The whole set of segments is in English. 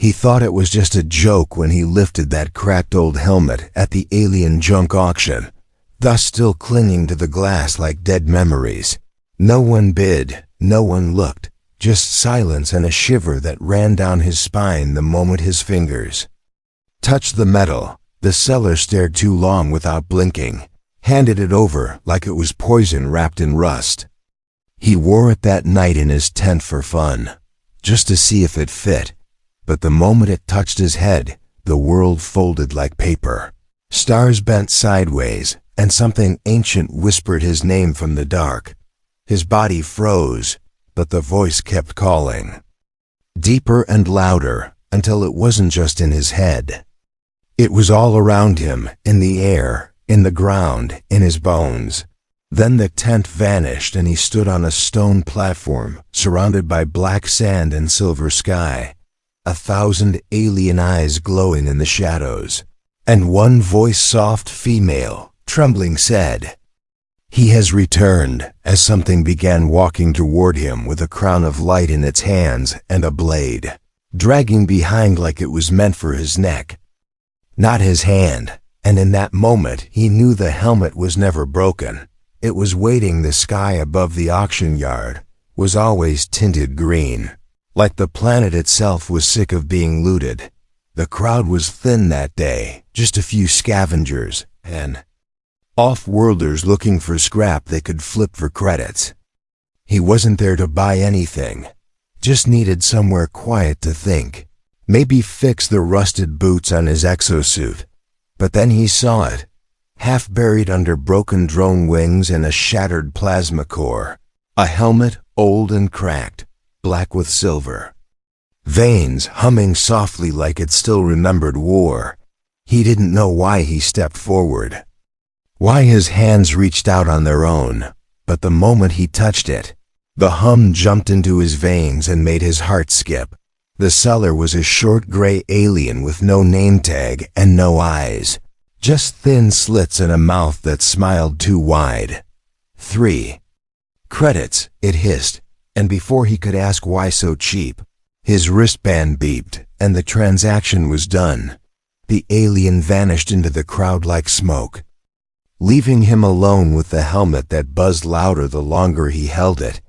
He thought it was just a joke when he lifted that cracked old helmet at the alien junk auction, thus still clinging to the glass like dead memories. No one bid, no one looked, just silence and a shiver that ran down his spine the moment his fingers touched the metal. The seller stared too long without blinking, handed it over like it was poison wrapped in rust. He wore it that night in his tent for fun, just to see if it fit, but the moment it touched his head, the world folded like paper. Stars bent sideways, and something ancient whispered his name from the dark. His body froze, but the voice kept calling. Deeper and louder, until it wasn't just in his head. It was all around him, in the air, in the ground, in his bones. Then the tent vanished and he stood on a stone platform, surrounded by black sand and silver sky. 1,000 alien eyes glowing in the shadows. And one voice, soft female, trembling, said, "He has returned," as something began walking toward him with a crown of light in its hands and a blade, dragging behind like it was meant for his neck. Not his hand, and in that moment he knew the helmet was never broken. It was waiting. The sky above the auction yard was always tinted green, like the planet itself was sick of being looted. The crowd was thin that day, just a few scavengers and off-worlders looking for scrap they could flip for credits. He wasn't there to buy anything, just needed somewhere quiet to think. Maybe fix the rusted boots on his exosuit. But then he saw it, half buried under broken drone wings and a shattered plasma core. A helmet, old and cracked, black with silver. Veins humming softly like it still remembered war. He didn't know why he stepped forward, why his hands reached out on their own, but the moment he touched it, the hum jumped into his veins and made his heart skip. The seller was a short gray alien with no name tag and no eyes, just thin slits and a mouth that smiled too wide. 3 credits, it hissed, and before he could ask why so cheap, his wristband beeped and the transaction was done. The alien vanished into the crowd like smoke, leaving him alone with the helmet that buzzed louder the longer he held it.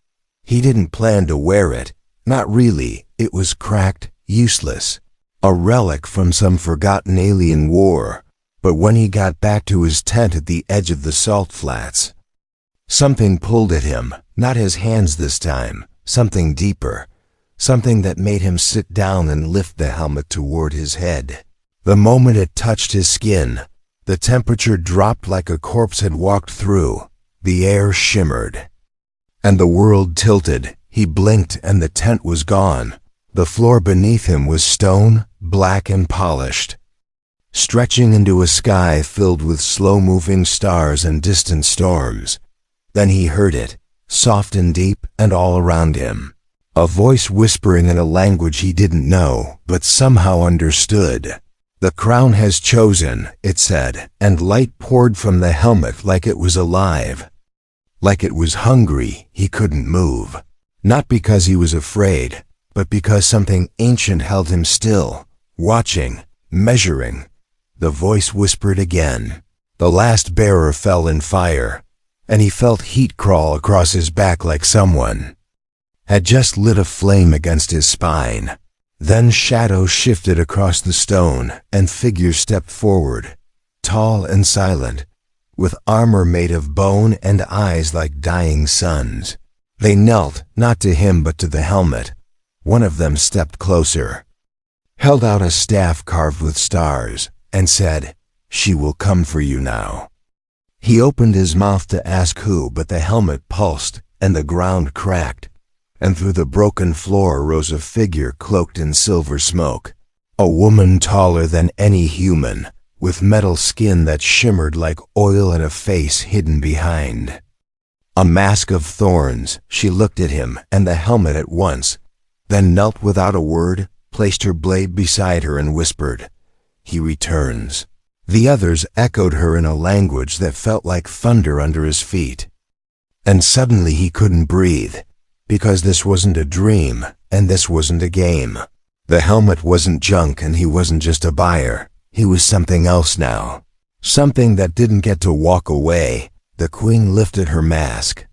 He didn't plan to wear it, not really. It was cracked, useless, a relic from some forgotten alien war. But when he got back to his tent at the edge of the salt flats, something pulled at him, not his hands this time, something deeper, something that made him sit down and lift the helmet toward his head. The moment it touched his skin, the temperature dropped like a corpse had walked through. The air shimmered, and the world tilted. He blinked and the tent was gone. The floor beneath him was stone, black and polished, stretching into a sky filled with slow-moving stars and distant storms. Then he heard it, soft and deep and all around him. A voice whispering in a language he didn't know, but somehow understood. "The crown has chosen," it said, and light poured from the helmet like it was alive, like it was hungry. He couldn't move, not because he was afraid, but because something ancient held him still, watching, measuring. The voice whispered again. The last bearer fell in fire, and he felt heat crawl across his back like someone had just lit a flame against his spine. Then shadows shifted across the stone, and figures stepped forward, tall and silent, with armor made of bone and eyes like dying suns. They knelt, not to him but to the helmet. One of them stepped closer, held out a staff carved with stars, and said, "She will come for you now." He opened his mouth to ask who, but the helmet pulsed, and the ground cracked, and through the broken floor rose a figure cloaked in silver smoke. A woman taller than any human, with metal skin that shimmered like oil and a face hidden behind a mask of thorns. She looked at him and the helmet at once, then knelt without a word, placed her blade beside her and whispered, "He returns." The others echoed her in a language that felt like thunder under his feet. And suddenly he couldn't breathe, because this wasn't a dream, and this wasn't a game. The helmet wasn't junk, and he wasn't just a buyer. He was something else now. Something that didn't get to walk away. The queen lifted her mask,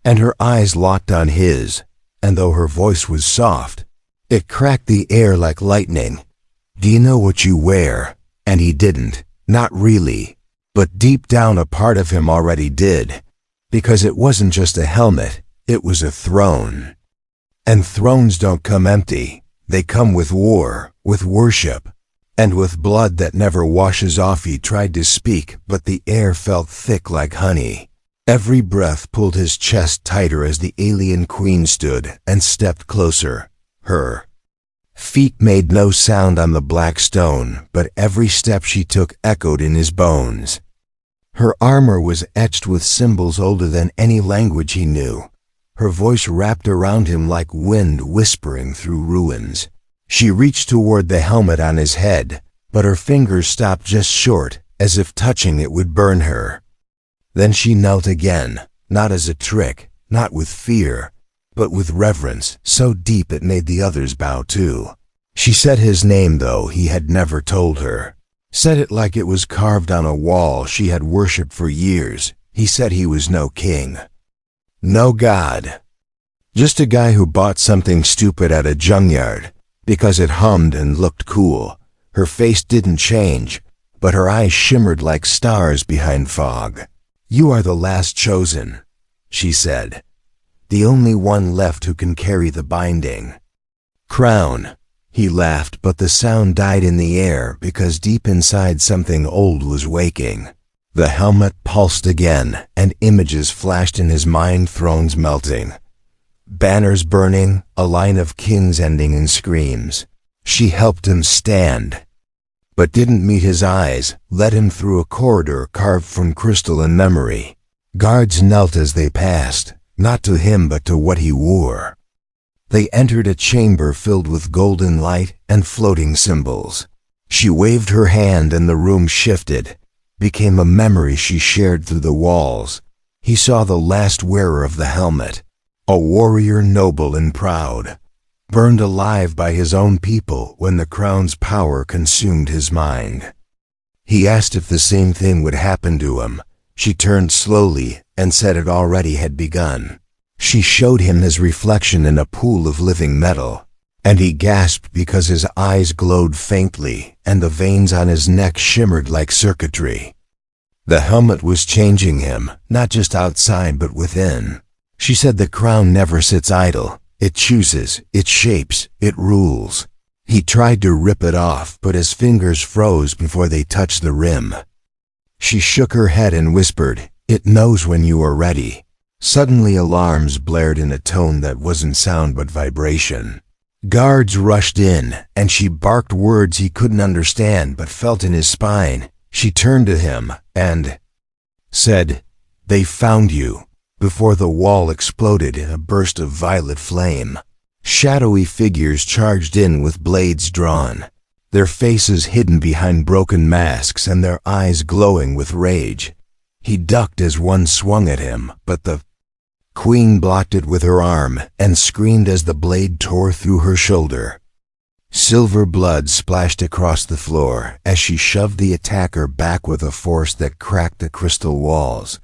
and her eyes locked on his, and though her voice was soft, it cracked the air like lightning. "Do you know what you wear?" And he didn't. Not really. But deep down a part of him already did. Because it wasn't just a helmet, it was a throne. And thrones don't come empty. They come with war, with worship, and with blood that never washes off. He tried to speak, but the air felt thick like honey. Every breath pulled his chest tighter as the alien queen stood and stepped closer. Her feet made no sound on the black stone, but every step she took echoed in his bones. Her armor was etched with symbols older than any language he knew. Her voice wrapped around him like wind whispering through ruins. She reached toward the helmet on his head, but her fingers stopped just short, as if touching it would burn her. Then she knelt again, not as a trick, not with fear, but with reverence so deep it made the others bow too. She said his name, though he had never told her. Said it like it was carved on a wall she had worshipped for years. He said he was no king, no god, just a guy who bought something stupid at a junkyard because it hummed and looked cool. Her face didn't change, but her eyes shimmered like stars behind fog. "You are the last chosen," she said. "The only one left who can carry the binding crown." He laughed, but the sound died in the air because deep inside something old was waking. The helmet pulsed again, and images flashed in his mind, thrones melting, banners burning, a line of kings ending in screams. She helped him stand, but didn't meet his eyes, led him through a corridor carved from crystal and memory. Guards knelt as they passed, not to him but to what he wore. They entered a chamber filled with golden light and floating symbols. She waved her hand and the room shifted, became a memory she shared through the walls. He saw the last wearer of the helmet, a warrior noble and proud, burned alive by his own people when the crown's power consumed his mind. He asked if the same thing would happen to him. She turned slowly and said it already had begun. She showed him his reflection in a pool of living metal, and he gasped because his eyes glowed faintly and the veins on his neck shimmered like circuitry. The helmet was changing him, not just outside but within. She said the crown never sits idle. It chooses, it shapes, it rules. He tried to rip it off, but his fingers froze before they touched the rim. She shook her head and whispered, "It knows when you are ready." Suddenly alarms blared in a tone that wasn't sound but vibration. Guards rushed in, and she barked words he couldn't understand but felt in his spine. She turned to him and said, "They found you," before the wall exploded in a burst of violet flame. Shadowy figures charged in with blades drawn, their faces hidden behind broken masks and their eyes glowing with rage. He ducked as one swung at him, but the queen blocked it with her arm and screamed as the blade tore through her shoulder. Silver blood splashed across the floor as she shoved the attacker back with a force that cracked the crystal walls.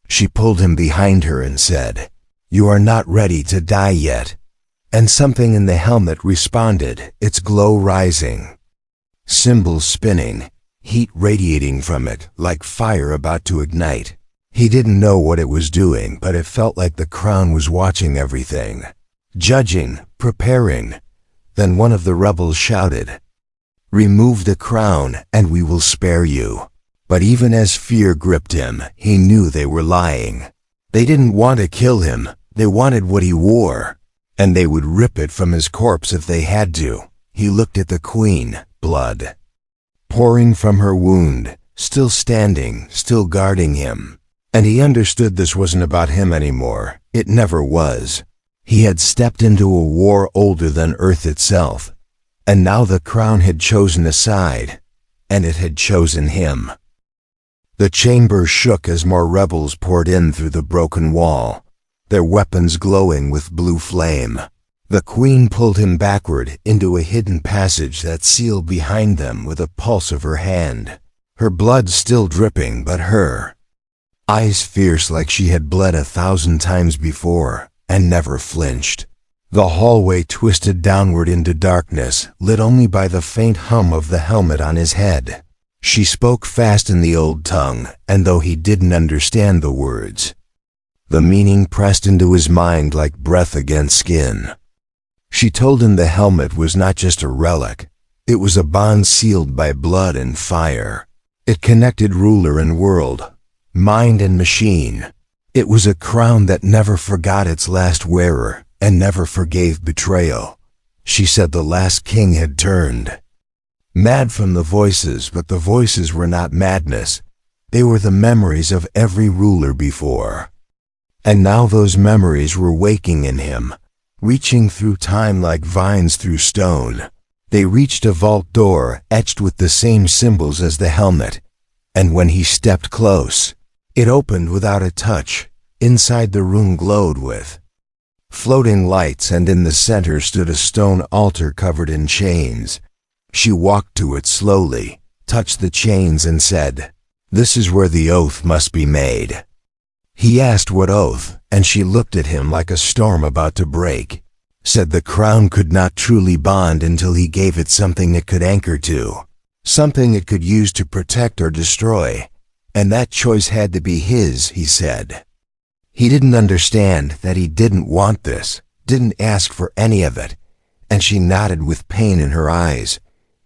She pulled him behind her and said, "You are not ready to die yet." And something in the helmet responded, its glow rising, symbols spinning, heat radiating from it like fire about to ignite. He didn't know what it was doing, but it felt like the crown was watching everything, judging, preparing. Then one of the rebels shouted, "Remove the crown and we will spare you." But even as fear gripped him, he knew they were lying. They didn't want to kill him, they wanted what he wore, and they would rip it from his corpse if they had to. He looked at the queen, blood pouring from her wound, still standing, still guarding him. And he understood this wasn't about him anymore. It never was. He had stepped into a war older than Earth itself, and now the crown had chosen a side, and it had chosen him. The chamber shook as more rebels poured in through the broken wall, their weapons glowing with blue flame. The queen pulled him backward into a hidden passage that sealed behind them with a pulse of her hand, her blood still dripping but her eyes fierce like she had bled 1,000 times before and never flinched. The hallway twisted downward into darkness, lit only by the faint hum of the helmet on his head. She spoke fast in the old tongue, and though he didn't understand the words, the meaning pressed into his mind like breath against skin. She told him the helmet was not just a relic, it was a bond sealed by blood and fire. It connected ruler and world, mind and machine. It was a crown that never forgot its last wearer and never forgave betrayal. She said the last king had turned mad from the voices, but the voices were not madness. They were the memories of every ruler before. And now those memories were waking in him, reaching through time like vines through stone. They reached a vault door etched with the same symbols as the helmet, and when he stepped close, it opened without a touch. Inside the room glowed with floating lights, and in the center stood a stone altar covered in chains. She walked to it slowly, touched the chains and said, "This is where the oath must be made." He asked what oath, and she looked at him like a storm about to break. Said the crown could not truly bond until he gave it something it could anchor to, something it could use to protect or destroy, and that choice had to be his, he said. He didn't understand that he didn't want this, didn't ask for any of it, and she nodded with pain in her eyes.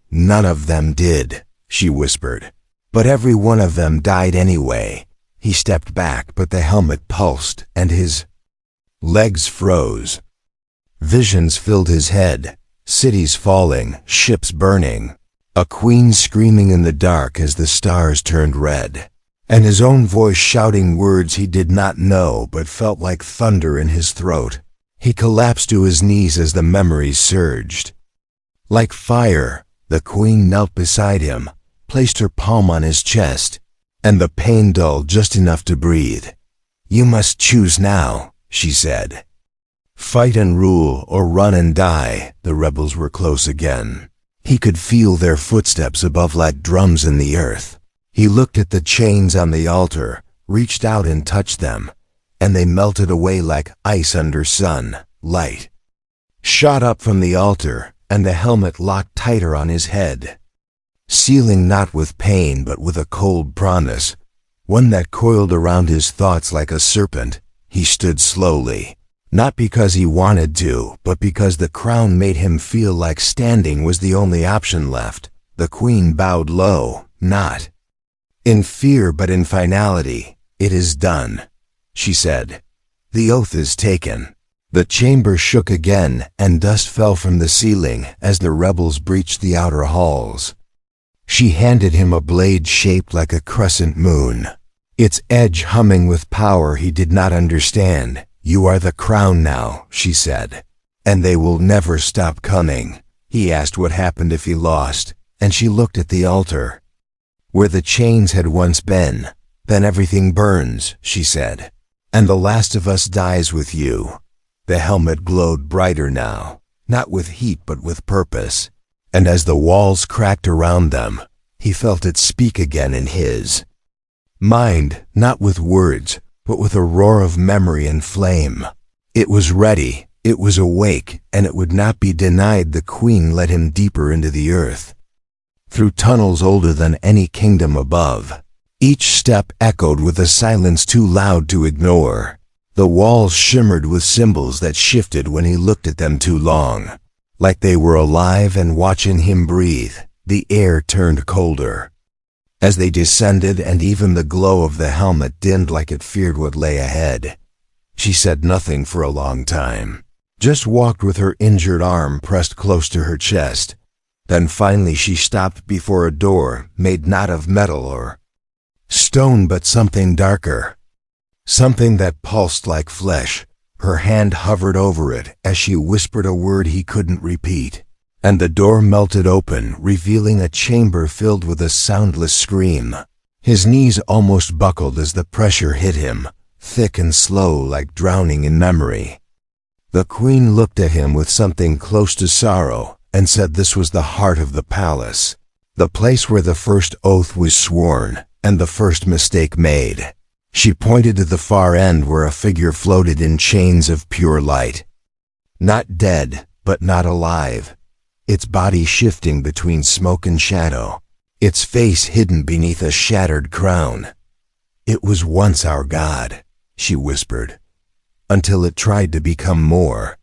"None of them did," she whispered. "But every one of them died anyway." He stepped back, but the helmet pulsed, and his legs froze. Visions filled his head, cities falling, ships burning, a queen screaming in the dark as the stars turned red, and his own voice shouting words he did not know but felt like thunder in his throat. He collapsed to his knees as the memories surged. Like fire, the queen knelt beside him, placed her palm on his chest, and the pain dulled just enough to breathe. "You must choose now," she said. "Fight and rule, or run and die." The rebels were close again. He could feel their footsteps above like drums in the earth. He looked at the chains on the altar, reached out and touched them, and they melted away like ice under sun. Light shot up from the altar, and the helmet locked tighter on his head, sealing not with pain but with a cold promise, one that coiled around his thoughts like a serpent. He stood slowly, not because he wanted to, but because the crown made him feel like standing was the only option left. The queen bowed low, not in fear but in finality. "It is done," she said. "The oath is taken." The chamber shook again, and dust fell from the ceiling as the rebels breached the outer halls. She handed him a blade shaped like a crescent moon, its edge humming with power he did not understand. "You are the crown now," she said, "and they will never stop coming." He asked what happened if he lost, and she looked at the altar, where the chains had once been. "Then everything burns," she said, "and the last of us dies with you." The helmet glowed brighter now, not with heat but with purpose, and as the walls cracked around them, he felt it speak again in his mind, not with words, but with a roar of memory and flame. It was ready, it was awake, and it would not be denied. The queen led him deeper into the earth, through tunnels older than any kingdom above. Each step echoed with a silence too loud to ignore. The walls shimmered with symbols that shifted when he looked at them too long, like they were alive and watching him breathe. The air turned colder as they descended, and even the glow of the helmet dimmed like it feared what lay ahead. She said nothing for a long time, just walked with her injured arm pressed close to her chest. Then finally she stopped before a door made not of metal or stone but something darker, something that pulsed like flesh. Her hand hovered over it as she whispered a word he couldn't repeat, and the door melted open, revealing a chamber filled with a soundless scream. His knees almost buckled as the pressure hit him, thick and slow like drowning in memory. The queen looked at him with something close to sorrow and said this was the heart of the palace, the place where the first oath was sworn and the first mistake made. She pointed to the far end where a figure floated in chains of pure light. Not dead, but not alive. Its body shifting between smoke and shadow, its face hidden beneath a shattered crown. "It was once our god," she whispered, "until it tried to become more."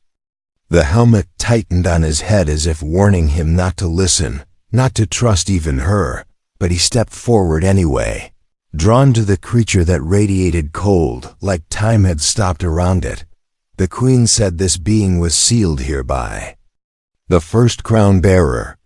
The helmet tightened on his head as if warning him not to listen, not to trust even her, but he stepped forward anyway, drawn to the creature that radiated cold, like time had stopped around it. The queen said this being was sealed hereby. The first crown bearer,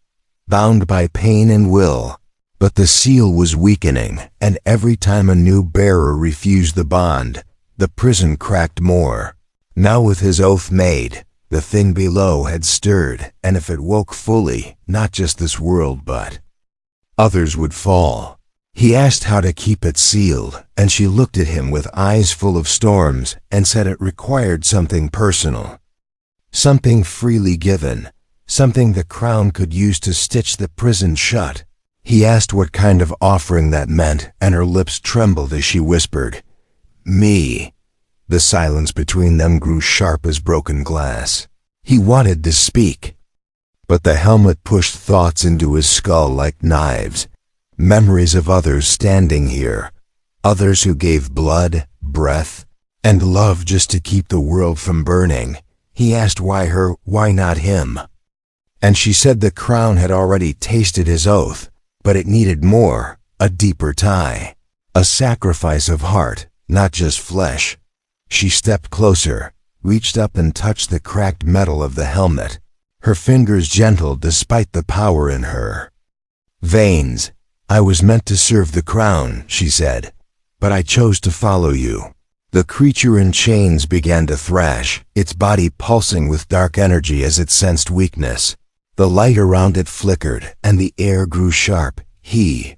bound by pain and will, but the seal was weakening, and every time a new bearer refused the bond, the prison cracked more. Now with his oath made, the thing below had stirred, and if it woke fully, not just this world but others would fall. He asked how to keep it sealed, and she looked at him with eyes full of storms and said it required something personal, something freely given, something the crown could use to stitch the prison shut. He asked what kind of offering that meant, and her lips trembled as she whispered, "Me." The silence between them grew sharp as broken glass. He wanted to speak, but the helmet pushed thoughts into his skull like knives. Memories of others standing here, others who gave blood, breath, and love just to keep the world from burning. He asked why her, why not him? And she said the crown had already tasted his oath, but it needed more, a deeper tie, a sacrifice of heart, not just flesh. She stepped closer, reached up and touched the cracked metal of the helmet, her fingers gentle despite the power in her veins. "I was meant to serve the crown," she said, "but I chose to follow you." The creature in chains began to thrash, its body pulsing with dark energy as it sensed weakness. The light around it flickered, and the air grew sharp. He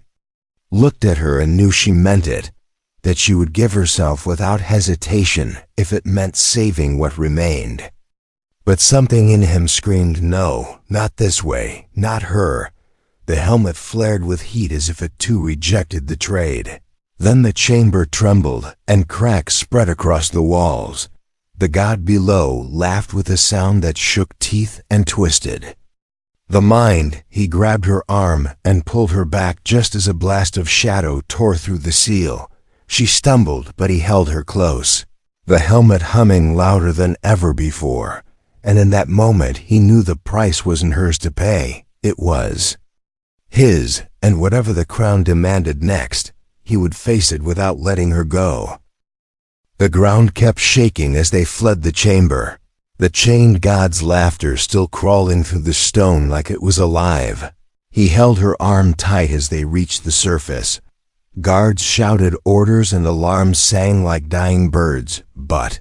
looked at her and knew she meant it, that she would give herself without hesitation if it meant saving what remained. But something in him screamed, no, not this way, not her. The helmet flared with heat as if it too rejected the trade. Then the chamber trembled, and cracks spread across the walls. The god below laughed with a sound that shook teeth and twisted. The mind, he grabbed her arm and pulled her back just as a blast of shadow tore through the seal. She stumbled, but he held her close, the helmet humming louder than ever before. And in that moment he knew the price wasn't hers to pay, it was his, and whatever the crown demanded next, he would face it without letting her go. The ground kept shaking as they fled the chamber, the chained god's laughter still crawling through the stone like it was alive. He held her arm tight as they reached the surface. Guards shouted orders and alarms sang like dying birds, but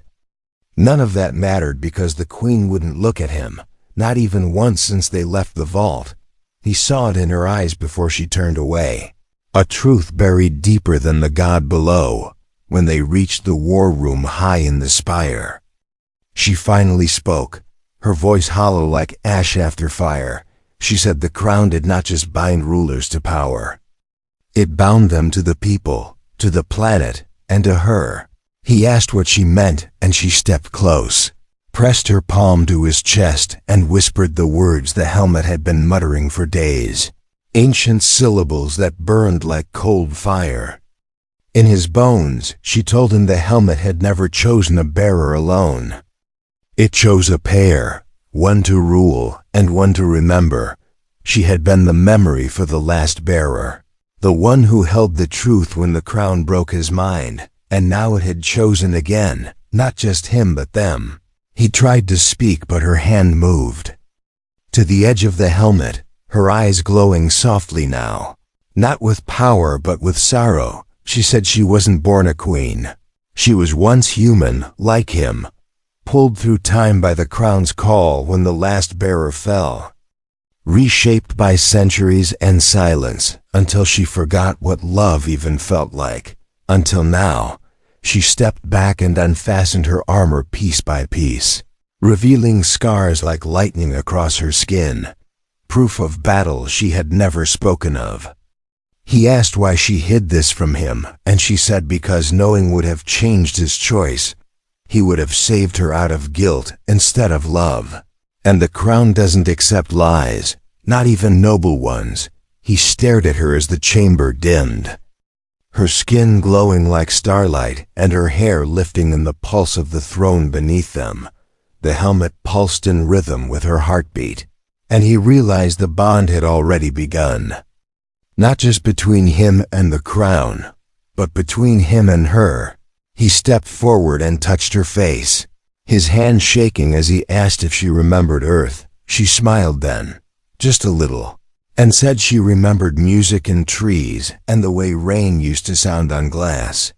none of that mattered because the queen wouldn't look at him, not even once since they left the vault. He saw it in her eyes before she turned away, a truth buried deeper than the god below. When they reached the war room high in the spire, she finally spoke, her voice hollow like ash after fire. She said the crown did not just bind rulers to power. It bound them to the people, to the planet, and to her. He asked what she meant, and she stepped close, pressed her palm to his chest, and whispered the words the helmet had been muttering for days, ancient syllables that burned like cold fire. In his bones, she told him the helmet had never chosen a bearer alone. It chose a pair, one to rule and one to remember. She had been the memory for the last bearer, the one who held the truth when the crown broke his mind, and now it had chosen again, not just him but them. He tried to speak, but her hand moved to the edge of the helmet, her eyes glowing softly now, not with power but with sorrow. She said she wasn't born a queen. She was once human, like him, pulled through time by the crown's call when the last bearer fell, reshaped by centuries and silence, until she forgot what love even felt like. Until now, she stepped back and unfastened her armor piece by piece. revealing scars like lightning across her skin, proof of battle she had never spoken of. He asked why she hid this from him, and she said because knowing would have changed his choice. He would have saved her out of guilt instead of love. And the crown doesn't accept lies, not even noble ones. He stared at her as the chamber dimmed, her skin glowing like starlight and her hair lifting in the pulse of the throne beneath them. The helmet pulsed in rhythm with her heartbeat, and he realized the bond had already begun. Not just between him and the crown, but between him and her. He stepped forward and touched her face, his hand shaking as he asked if she remembered Earth. She smiled then, just a little, and said she remembered music and trees and the way rain used to sound on glass.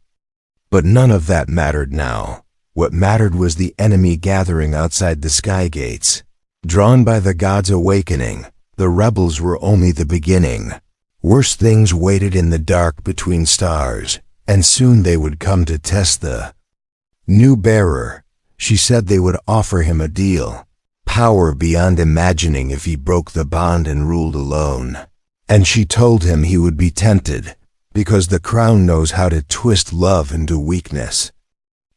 But none of that mattered now. What mattered was the enemy gathering outside the sky gates. Drawn by the gods' awakening, the rebels were only the beginning. Worse things waited in the dark between stars, and soon they would come to test the new bearer. She said they would offer him a deal, power beyond imagining if he broke the bond and ruled alone. And she told him he would be tempted, because the crown knows how to twist love into weakness.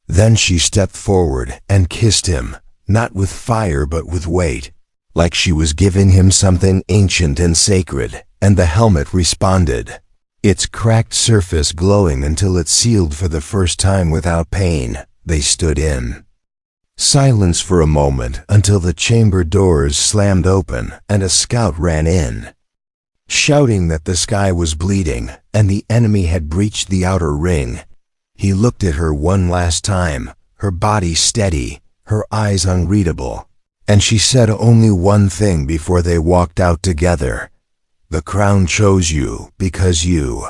Then she stepped forward and kissed him, not with fire but with weight, like she was giving him something ancient and sacred. And the helmet responded, its cracked surface glowing until it sealed for the first time without pain. They stood in silence for a moment until the chamber doors slammed open and a scout ran in, shouting that the sky was bleeding and the enemy had breached the outer ring. He looked at her one last time, her body steady, her eyes unreadable, and she said only one thing before they walked out together. The crown chose you because you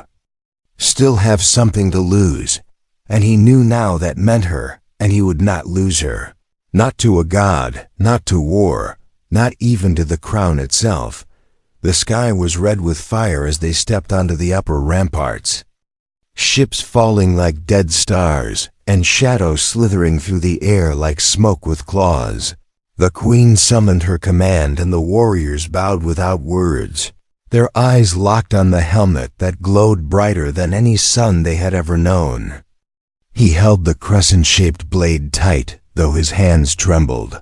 still have something to lose, and he knew now that meant her, and he would not lose her. Not to a god, not to war, not even to the crown itself. The sky was red with fire as they stepped onto the upper ramparts. Ships falling like dead stars, and shadows slithering through the air like smoke with claws. The queen summoned her command and the warriors bowed without words, their eyes locked on the helmet that glowed brighter than any sun they had ever known. He held the crescent-shaped blade tight, though his hands trembled.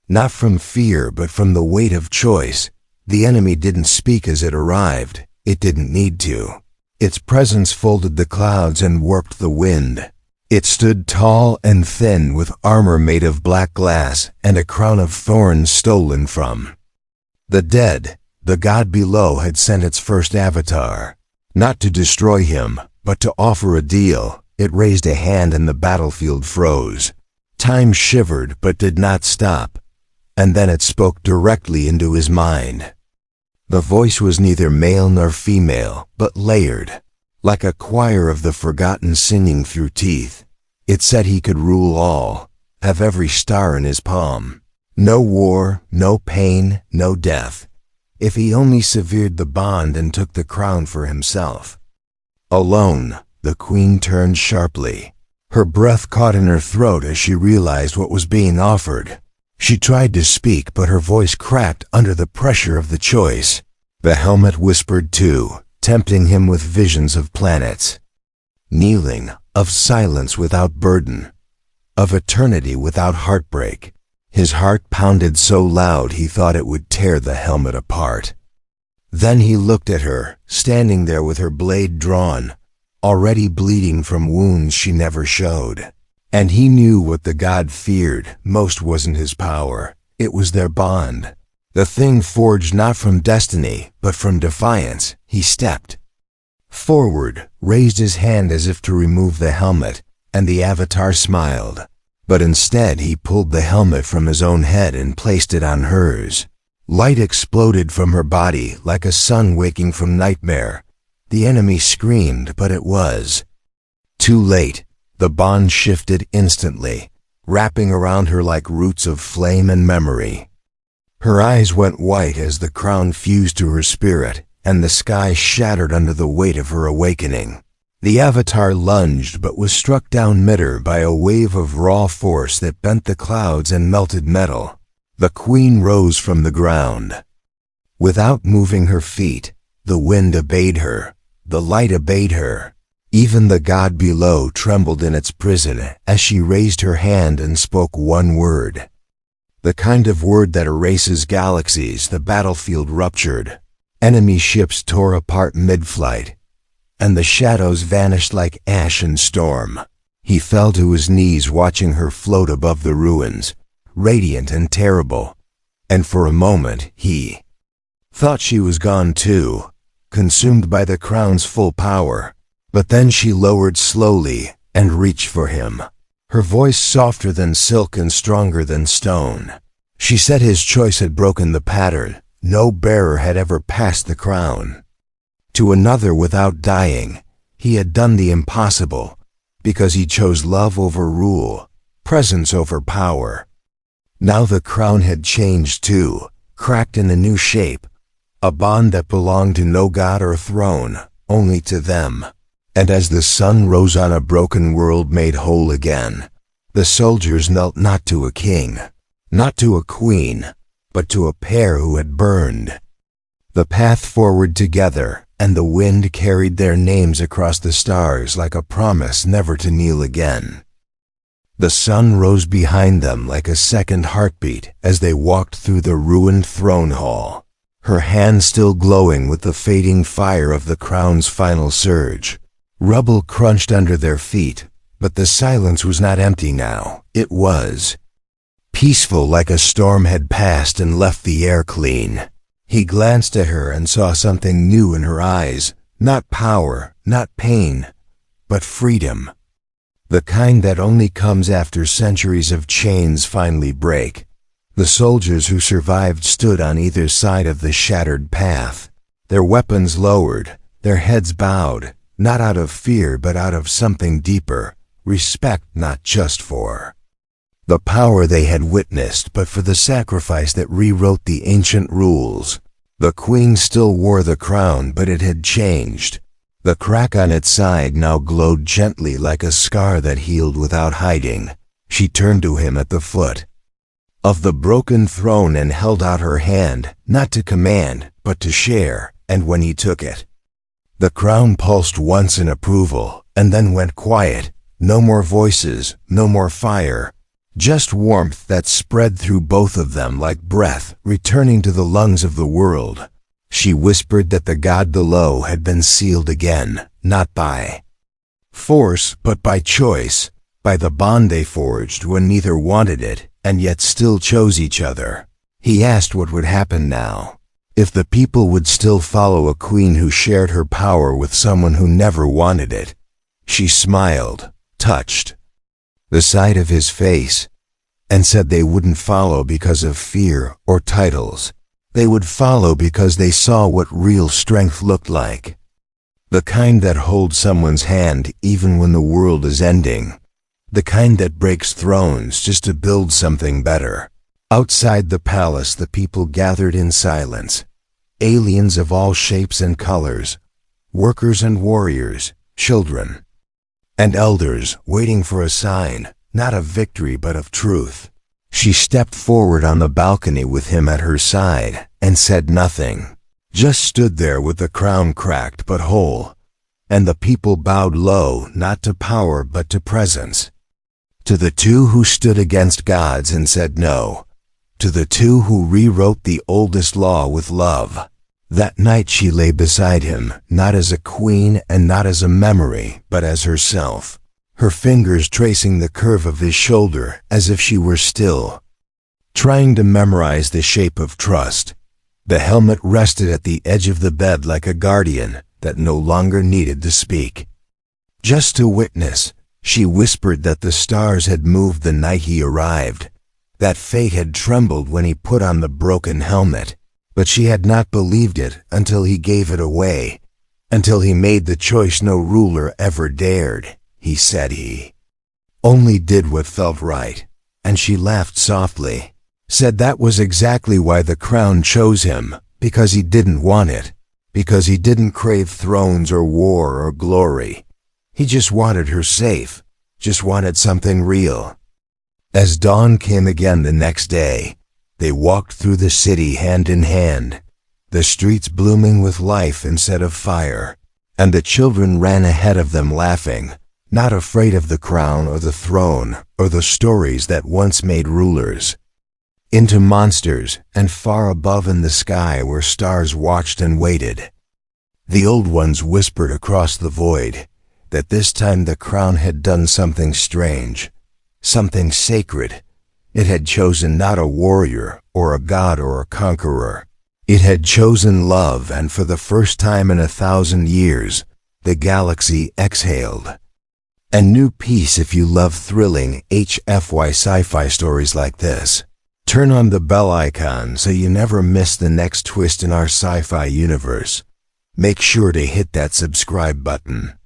Not from fear, but from the weight of choice. The enemy didn't speak as it arrived. It didn't need to. Its presence folded the clouds and warped the wind. It stood tall and thin with armor made of black glass and a crown of thorns stolen from the dead. The god below had sent its first avatar, not to destroy him, but to offer a deal. It raised a hand and the battlefield froze. Time shivered but did not stop, and then it spoke directly into his mind. The voice was neither male nor female, but layered, like a choir of the forgotten singing through teeth. It said he could rule all, have every star in his palm. No war, no pain, no death, if he only severed the bond and took the crown for himself. Alone, the queen turned sharply. Her breath caught in her throat as she realized what was being offered. She tried to speak, but her voice cracked under the pressure of the choice. The helmet whispered too, tempting him with visions of planets kneeling, of silence without burden, of eternity without heartbreak. His heart pounded so loud he thought it would tear the helmet apart. Then he looked at her, standing there with her blade drawn, already bleeding from wounds she never showed. And he knew what the god feared most wasn't his power, it was their bond. The thing forged not from destiny, but from defiance. He stepped forward, raised his hand as if to remove the helmet, and the avatar smiled. But instead he pulled the helmet from his own head and placed it on hers. Light exploded from her body like a sun waking from nightmare. The enemy screamed, but it was too late. The bond shifted instantly, wrapping around her like roots of flame and memory. Her eyes went white as the crown fused to her spirit, and the sky shattered under the weight of her awakening. The avatar lunged but was struck down midair by a wave of raw force that bent the clouds and melted metal. The queen rose from the ground. Without moving her feet, the wind obeyed her, the light obeyed her. Even the god below trembled in its prison as she raised her hand and spoke one word. The kind of word that erases galaxies. The battlefield ruptured. Enemy ships tore apart mid-flight, and the shadows vanished like ash and storm. He fell to his knees watching her float above the ruins, radiant and terrible, and for a moment he thought she was gone too, consumed by the crown's full power. But then she lowered slowly and reached for him, her voice softer than silk and stronger than stone. She said his choice had broken the pattern. No bearer had ever passed the crown to another without dying. He had done the impossible, because he chose love over rule, presence over power. Now the crown had changed too, cracked in a new shape, a bond that belonged to no god or throne, only to them. And as the sun rose on a broken world made whole again, the soldiers knelt not to a king, not to a queen, but to a pair who had burned the path forward together, and the wind carried their names across the stars like a promise never to kneel again. The sun rose behind them like a second heartbeat as they walked through the ruined throne hall, her hand still glowing with the fading fire of the crown's final surge. Rubble crunched under their feet, but the silence was not empty now. It was peaceful, like a storm had passed and left the air clean. He glanced at her and saw something new in her eyes, not power, not pain, but freedom. The kind that only comes after centuries of chains finally break. The soldiers who survived stood on either side of the shattered path, their weapons lowered, their heads bowed, not out of fear but out of something deeper, respect not just for the power they had witnessed, but for the sacrifice that rewrote the ancient rules. The queen still wore the crown, but it had changed. The crack on its side now glowed gently like a scar that healed without hiding. She turned to him at the foot of the broken throne and held out her hand, not to command, but to share, and when he took it, the crown pulsed once in approval, and then went quiet. No more voices, no more fire. Just warmth that spread through both of them like breath returning to the lungs of the world. She whispered that the god below had been sealed again, not by force but by choice, by the bond they forged when neither wanted it and yet still chose each other. He asked what would happen now, if the people would still follow a queen who shared her power with someone who never wanted it. She smiled, touched the side of his face, and said they wouldn't follow because of fear or titles. They would follow because they saw what real strength looked like. The kind that holds someone's hand even when the world is ending. The kind that breaks thrones just to build something better. Outside the palace, the people gathered in silence. Aliens of all shapes and colors. Workers and warriors, children and elders waiting for a sign, not of victory but of truth. She stepped forward on the balcony with him at her side and said nothing, just stood there with the crown cracked but whole, and the people bowed low, not to power but to presence. To the two who stood against gods and said no, to the two who rewrote the oldest law with love. That night she lay beside him, not as a queen and not as a memory, but as herself, her fingers tracing the curve of his shoulder as if she were still trying to memorize the shape of trust. The helmet rested at the edge of the bed like a guardian that no longer needed to speak, just to witness. She whispered that the stars had moved the night he arrived, that fate had trembled when he put on the broken helmet. But she had not believed it until he gave it away, until he made the choice no ruler ever dared. He said he only did what felt right, and she laughed softly, said that was exactly why the crown chose him, because he didn't want it, because he didn't crave thrones or war or glory. He just wanted her safe, just wanted something real. As dawn came again the next day, they walked through the city hand in hand, the streets blooming with life instead of fire, and the children ran ahead of them laughing, not afraid of the crown or the throne or the stories that once made rulers. Into monsters, and far above in the sky where stars watched and waited. The old ones whispered across the void that this time the crown had done something strange, something sacred. It had chosen not a warrior or a god or a conqueror. It had chosen love, and for the first time in 1,000 years, the galaxy exhaled. And new peace if you love thrilling HFY sci-fi stories like this. Turn on the bell icon so you never miss the next twist in our sci-fi universe. Make sure to hit that subscribe button.